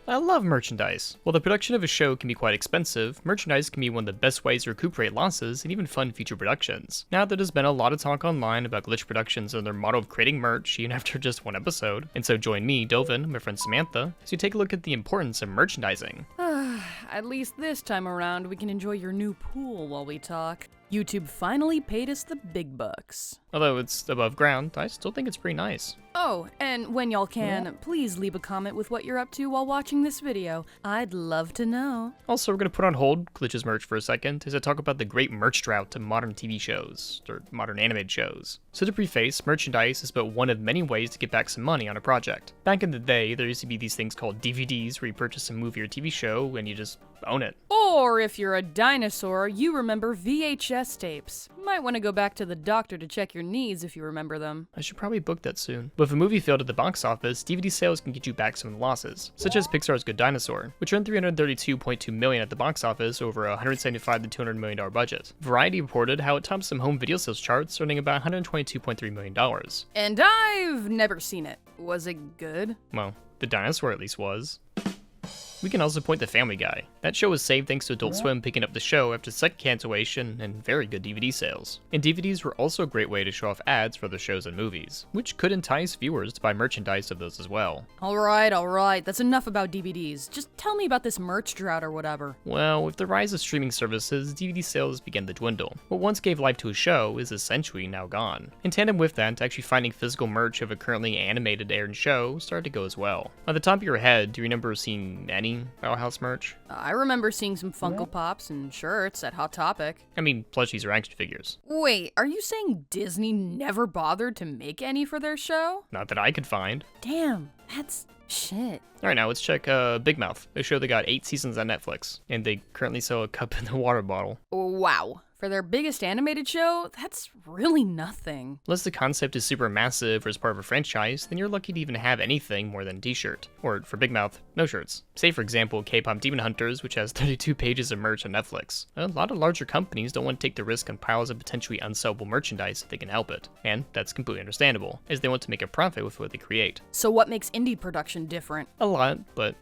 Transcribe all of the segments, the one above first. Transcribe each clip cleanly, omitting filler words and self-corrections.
I love merchandise. While the production of a show can be quite expensive, merchandise can be one of the best ways to recuperate losses and even fund future productions. Now, there's been a lot of talk online about Glitch Productions and their motto of creating merch even after just one episode, and so join me, Dovin, and my friend Samantha, as we take a look at the importance of merchandising. At least this time around, we can enjoy your new pool while we talk. YouTube finally paid us the big bucks. Although it's above ground, I still think it's pretty nice. Oh, and when y'all can, please leave a comment with what you're up to while watching this video. I'd love to know. Also, we're going to put on hold Glitch's merch for a second as I talk about the great merch drought to modern TV shows, or modern animated shows. So to preface, merchandise is but one of many ways to get back some money on a project. Back in the day, there used to be these things called DVDs where you purchase a movie or TV show and you just own it. Or if you're a dinosaur, you remember VHS tapes. Might want to go back to the doctor to check your needs if you remember them. I should probably book that soon. But if a movie failed at the box office, DVD sales can get you back some of the losses, such as Pixar's Good Dinosaur, which earned $332.2 million at the box office over a $175 to $200 million budget. Variety reported how it topped some home video sales charts, earning about $122.3 million. And I've never seen it. Was it good? Well, the dinosaur at least was. We can also point to Family Guy. That show was saved thanks to Adult Swim picking up the show after second cancellation and very good DVD sales. And DVDs were also a great way to show off ads for other shows and movies, which could entice viewers to buy merchandise of those as well. Alright, that's enough about DVDs. Just tell me about this merch drought or whatever. Well, with the rise of streaming services, DVD sales began to dwindle. What once gave life to a show is essentially now gone. In tandem with that, actually finding physical merch of a currently animated aired show started to go as well. On the top of your head, do you remember seeing any Bauhaus merch? I remember seeing some Funko Pops and shirts at Hot Topic. I mean, plushies or action figures. Wait, are you saying Disney never bothered to make any for their show? Not that I could find. Damn, that's shit. Alright, now let's check Big Mouth, a show that got 8 seasons on Netflix, and they currently sell a cup in the water bottle. Wow. For their biggest animated show, that's really nothing. Unless the concept is super massive or is part of a franchise, then you're lucky to even have anything more than a t-shirt. Or, for Big Mouth, no shirts. Say for example, K-pop Demon Hunters, which has 32 pages of merch on Netflix. A lot of larger companies don't want to take the risk on piles of potentially unsellable merchandise if they can help it. And that's completely understandable, as they want to make a profit with what they create. So what makes indie production different? A lot, but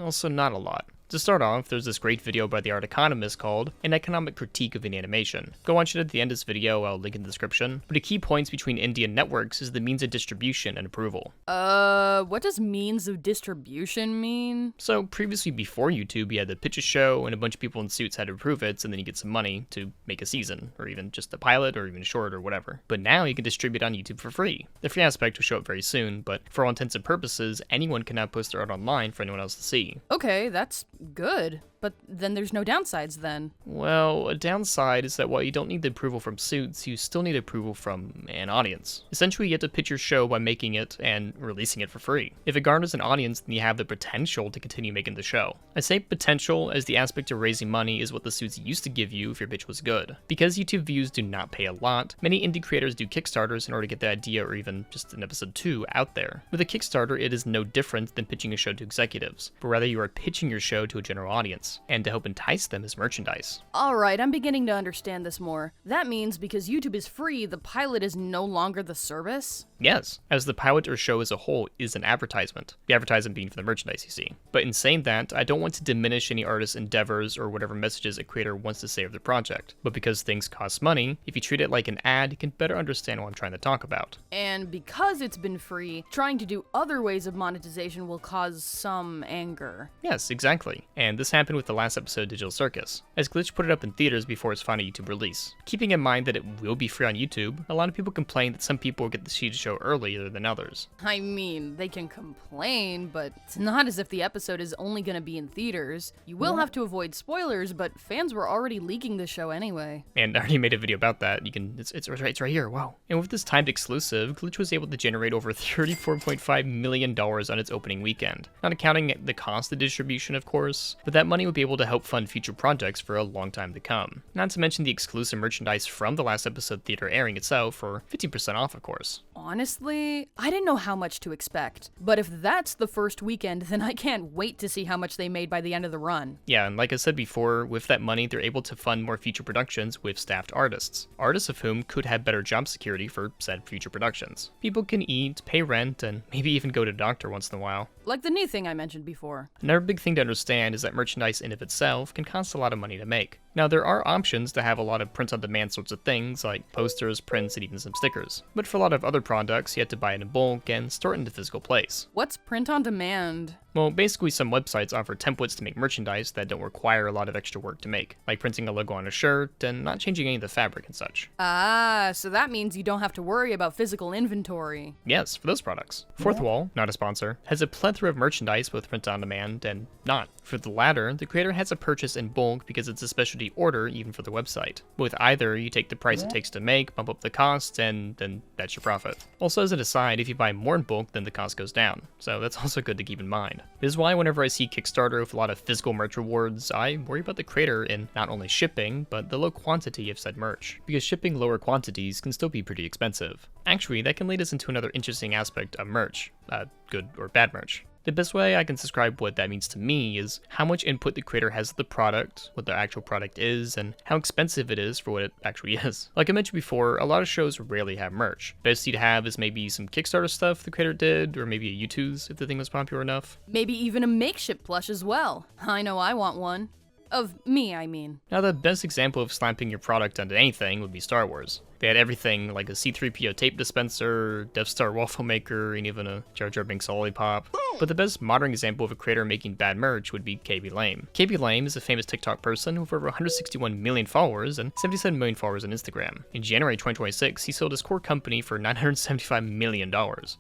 also not a lot. To start off, there's this great video by The Art Economist called An Economic Critique of an Animation. Go watch it at the end of this video, I'll link in the description. But the key points between indie and networks is the means of distribution and approval. What does means of distribution mean? So previously before YouTube, you had to pitch a show and a bunch of people in suits had to approve it, and then you get some money to make a season, or even just a pilot, or even short, or whatever. But now you can distribute on YouTube for free. The free aspect will show up very soon, but for all intents and purposes, anyone can now post their art online for anyone else to see. Okay, that's good. But then there's no downsides then. Well, a downside is that while you don't need the approval from suits, you still need approval from an audience. Essentially, you have to pitch your show by making it and releasing it for free. If it garners an audience, then you have the potential to continue making the show. I say potential as the aspect of raising money is what the suits used to give you if your pitch was good. Because YouTube views do not pay a lot, many indie creators do Kickstarters in order to get the idea or even just an episode 2 out there. With a Kickstarter, it is no different than pitching a show to executives, but rather you are pitching your show to a general audience, and to help entice them as merchandise. Alright, I'm beginning to understand this more. That means because YouTube is free, the pilot is no longer the service? Yes, as the pilot or show as a whole is an advertisement. The advertisement being for the merchandise you see. But in saying that, I don't want to diminish any artist's endeavors or whatever messages a creator wants to say of their project. But because things cost money, if you treat it like an ad, you can better understand what I'm trying to talk about. And because it's been free, trying to do other ways of monetization will cause some anger. Yes, exactly. And this happened with the last episode of Digital Circus, as Glitch put it up in theaters before its final YouTube release. Keeping in mind that it will be free on YouTube, a lot of people complain that some people get to see the show earlier than others. I mean, they can complain, but it's not as if the episode is only going to be in theaters. You will have to avoid spoilers, but fans were already leaking the show anyway. And I already made a video about that. You can, it's right here, wow. And with this timed exclusive, Glitch was able to generate over $34.5 million on its opening weekend. Not accounting the cost of distribution, of course, course, but that money would be able to help fund future projects for a long time to come. Not to mention the exclusive merchandise from the last episode theater airing itself for 15% off, of course. Honestly, I didn't know how much to expect, but if that's the first weekend, then I can't wait to see how much they made by the end of the run. Yeah, and like I said before, with that money, they're able to fund more future productions with staffed artists of whom could have better job security for said future productions. People can eat, pay rent, and maybe even go to the doctor once in a while. Like the knee thing I mentioned before. Another big thing to understand is that merchandise in of itself can cost a lot of money to make. Now, there are options to have a lot of print-on-demand sorts of things, like posters, prints, and even some stickers. But for a lot of other products, you have to buy it in bulk and store it in a physical place. What's print on demand? Well, basically some websites offer templates to make merchandise that don't require a lot of extra work to make, like printing a logo on a shirt and not changing any of the fabric and such. Ah, so that means you don't have to worry about physical inventory. Yes, for those products. Fourth Wall, not a sponsor, has a plethora of merchandise both print on demand and not. For the latter, the creator has to purchase in bulk because it's a specialty order even for the website. With either, you take the price it takes to make, bump up the cost, and then that's your profit. Also, as an aside, if you buy more in bulk, then the cost goes down, so that's also good to keep in mind. This is why whenever I see Kickstarter with a lot of physical merch rewards, I worry about the creator in not only shipping, but the low quantity of said merch, because shipping lower quantities can still be pretty expensive. Actually, that can lead us into another interesting aspect of merch, good or bad merch. The best way I can describe what that means to me is how much input the creator has of the product, what the actual product is, and how expensive it is for what it actually is. Like I mentioned before, a lot of shows rarely have merch. Best you'd have is maybe some Kickstarter stuff the creator did, or maybe a U2's if the thing was popular enough. Maybe even a makeshift plush as well. I know I want one. Of me, I mean. Now, the best example of slapping your product onto anything would be Star Wars. They had everything like a C-3PO tape dispenser, Death Star waffle maker, and even a Jar Jar Binks lollipop. But the best modern example of a creator making bad merch would be KB Lame. KB Lame is a famous TikTok person with over 161 million followers and 77 million followers on Instagram. In January 2026, he sold his core company for $975 million.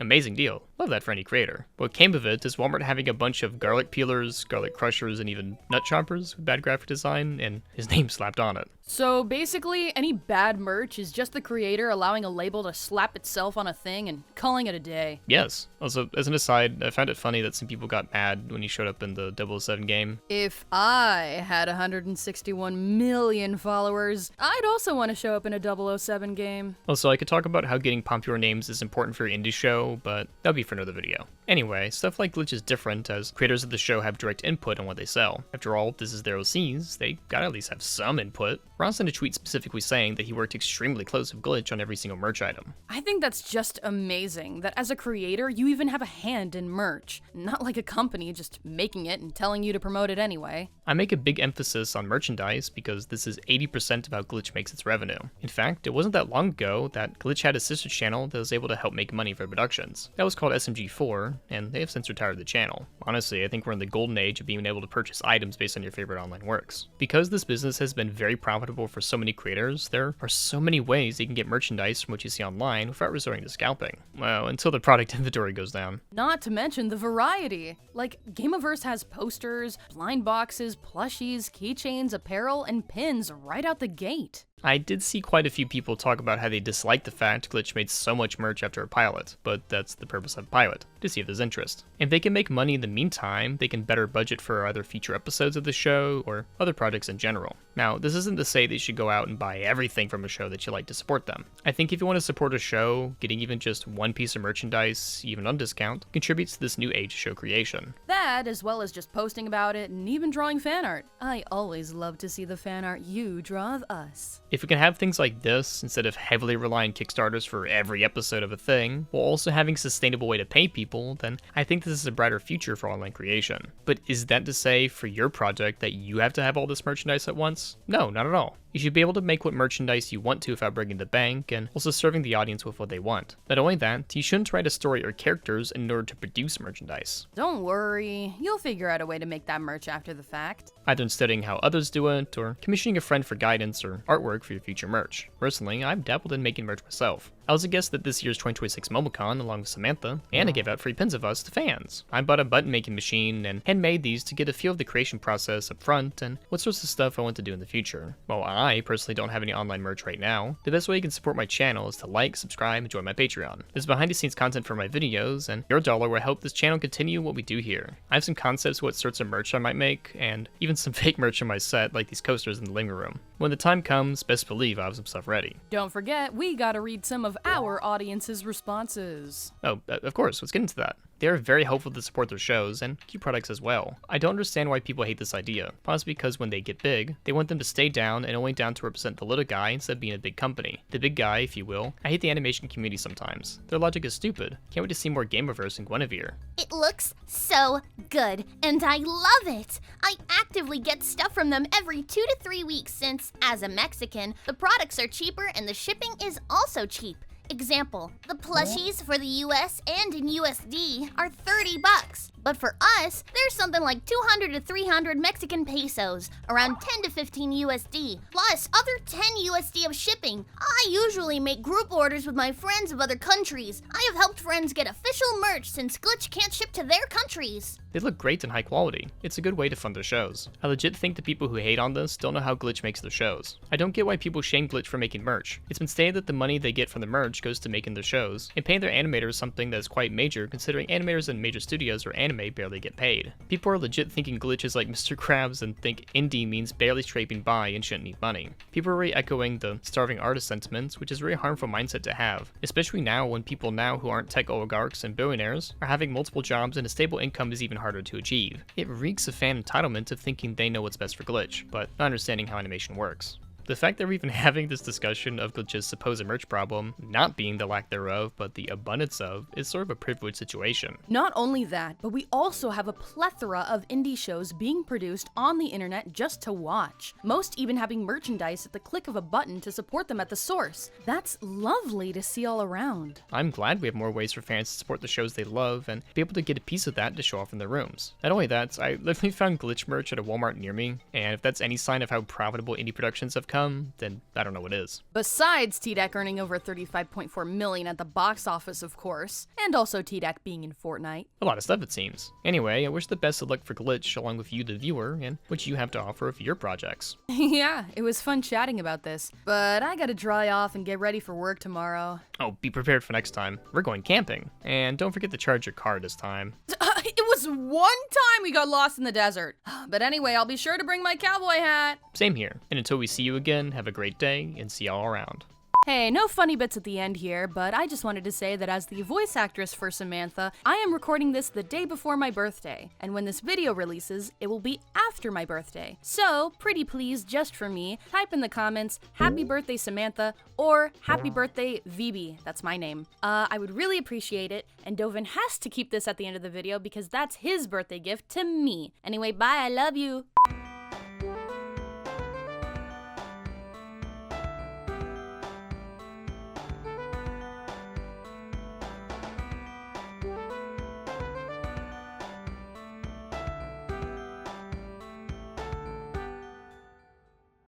Amazing deal. Love that for any creator. What came of it is Walmart having a bunch of garlic peelers, garlic crushers, and even nut choppers with bad graphic design, and his name slapped on it. So basically, any bad merch is just the creator allowing a label to slap itself on a thing and calling it a day. Yes. Also, as an aside, I found it funny that some people got mad when he showed up in the 007 game. If I had 161 million followers, I'd also want to show up in a 007 game. Also, I could talk about how getting popular names is important for your indie show, but that'll be for another video. Anyway, stuff like Glitch is different as creators of the show have direct input on what they sell. After all, this is their OCs, they gotta at least have some input. Ross sent a tweet specifically saying that he worked extremely close with Glitch on every single merch item. I think that's just amazing, that as a creator, you even have a hand in merch. Not like a company just making it and telling you to promote it anyway. I make a big emphasis on merchandise because this is 80% of how Glitch makes its revenue. In fact, it wasn't that long ago that Glitch had a sister channel that was able to help make money for productions. That was called SMG4, and they have since retired the channel. Honestly, I think we're in the golden age of being able to purchase items based on your favorite online works. Because this business has been very profitable for so many creators, there are so many ways you can get merchandise from what you see online without resorting to scalping. Well, until the product inventory goes down. Not to mention the variety. Like, Gameaverse has posters, blind boxes, plushies, keychains, apparel, and pins right out the gate. I did see quite a few people talk about how they disliked the fact Glitch made so much merch after a pilot, but that's the purpose of a pilot, to see if there's interest. If they can make money in the meantime, they can better budget for either future episodes of the show or other projects in general. Now, this isn't to say that you should go out and buy everything from a show that you like to support them. I think if you want to support a show, getting even just one piece of merchandise, even on discount, contributes to this new age of show creation. That, as well as just posting about it and even drawing fan art. I always love to see the fan art you draw of us. If we can have things like this, instead of heavily relying Kickstarters for every episode of a thing, while also having a sustainable way to pay people, then I think this is a brighter future for online creation. But is that to say for your project that you have to have all this merchandise at once? No, not at all. You should be able to make what merchandise you want to without breaking the bank, and also serving the audience with what they want. Not only that, you shouldn't write a story or characters in order to produce merchandise. Don't worry, you'll figure out a way to make that merch after the fact. Either in studying how others do it, or commissioning a friend for guidance or artwork for your future merch. Personally, I've dabbled in making merch myself. I also guessed that this year's 2026 MomoCon along with Samantha, and I gave out free pins of us to fans. I bought a button making machine and handmade these to get a feel of the creation process up front and what sorts of stuff I want to do in the future. While I personally don't have any online merch right now, the best way you can support my channel is to like, subscribe, and join my Patreon. There's behind the scenes content for my videos, and your dollar will help this channel continue what we do here. I have some concepts of what sorts of merch I might make, and even some fake merch in my set like these coasters in the living room. When the time comes, best believe I have some stuff ready. Don't forget, we gotta read some of our audience's responses. Oh, of course, let's get into that. They are very hopeful to support their shows and keep products as well. I don't understand why people hate this idea, possibly because when they get big, they want them to stay down and only down to represent the little guy instead of being a big company. The big guy, if you will. I hate the animation community sometimes. Their logic is stupid. Can't wait to see more Gameverse and Guinevere. It looks so good, and I love it! I actively get stuff from them every 2 to 3 weeks since, as a Mexican, the products are cheaper and the shipping is also cheap. Example, the plushies for the US and in USD are $30, but for us, there's something like 200 to 300 Mexican pesos, around 10 to 15 USD, plus other 10 USD of shipping. I usually make group orders with my friends of other countries. I have helped friends get official merch since Glitch can't ship to their countries. They look great and high quality. It's a good way to fund their shows. I legit think the people who hate on this don't know how Glitch makes their shows. I don't get why people shame Glitch for making merch. It's been stated that the money they get from the merch goes to making their shows, and paying their animators something that is quite major considering animators in major studios or anime barely get paid. People are legit thinking Glitch is like Mr. Krabs and think indie means barely scraping by and shouldn't need money. People are really echoing the starving artist sentiments, which is a very harmful mindset to have, especially now when people now who aren't tech oligarchs and billionaires are having multiple jobs and a stable income is even harder to achieve. It reeks of fan entitlement of thinking they know what's best for Glitch, but not understanding how animation works. The fact that we're even having this discussion of Glitch's supposed merch problem not being the lack thereof, but the abundance of, is sort of a privileged situation. Not only that, but we also have a plethora of indie shows being produced on the internet just to watch. Most even having merchandise at the click of a button to support them at the source. That's lovely to see all around. I'm glad we have more ways for fans to support the shows they love and be able to get a piece of that to show off in their rooms. Not only that, I literally found Glitch merch at a Walmart near me, and if that's any sign of how profitable indie productions have come, then I don't know what is. Besides TDEC earning over $35.4 million at the box office, of course, and also TDEC being in Fortnite. A lot of stuff, it seems. Anyway, I wish the best of luck for Glitch along with you, the viewer, and what you have to offer for your projects. Yeah, it was fun chatting about this, but I gotta dry off and get ready for work tomorrow. Oh, be prepared for next time. We're going camping. And don't forget to charge your car this time. It was one time we got lost in the desert. But anyway, I'll be sure to bring my cowboy hat. Same here. And until we see you again, have a great day and see y'all around. Hey, no funny bits at the end here, but I just wanted to say that as the voice actress for Samantha, I am recording this the day before my birthday, and when this video releases, it will be after my birthday. So, pretty please, just for me, type in the comments, happy birthday Samantha, or happy birthday VB, that's my name. I would really appreciate it, and Doven has to keep this at the end of the video because that's his birthday gift to me. Anyway, bye, I love you.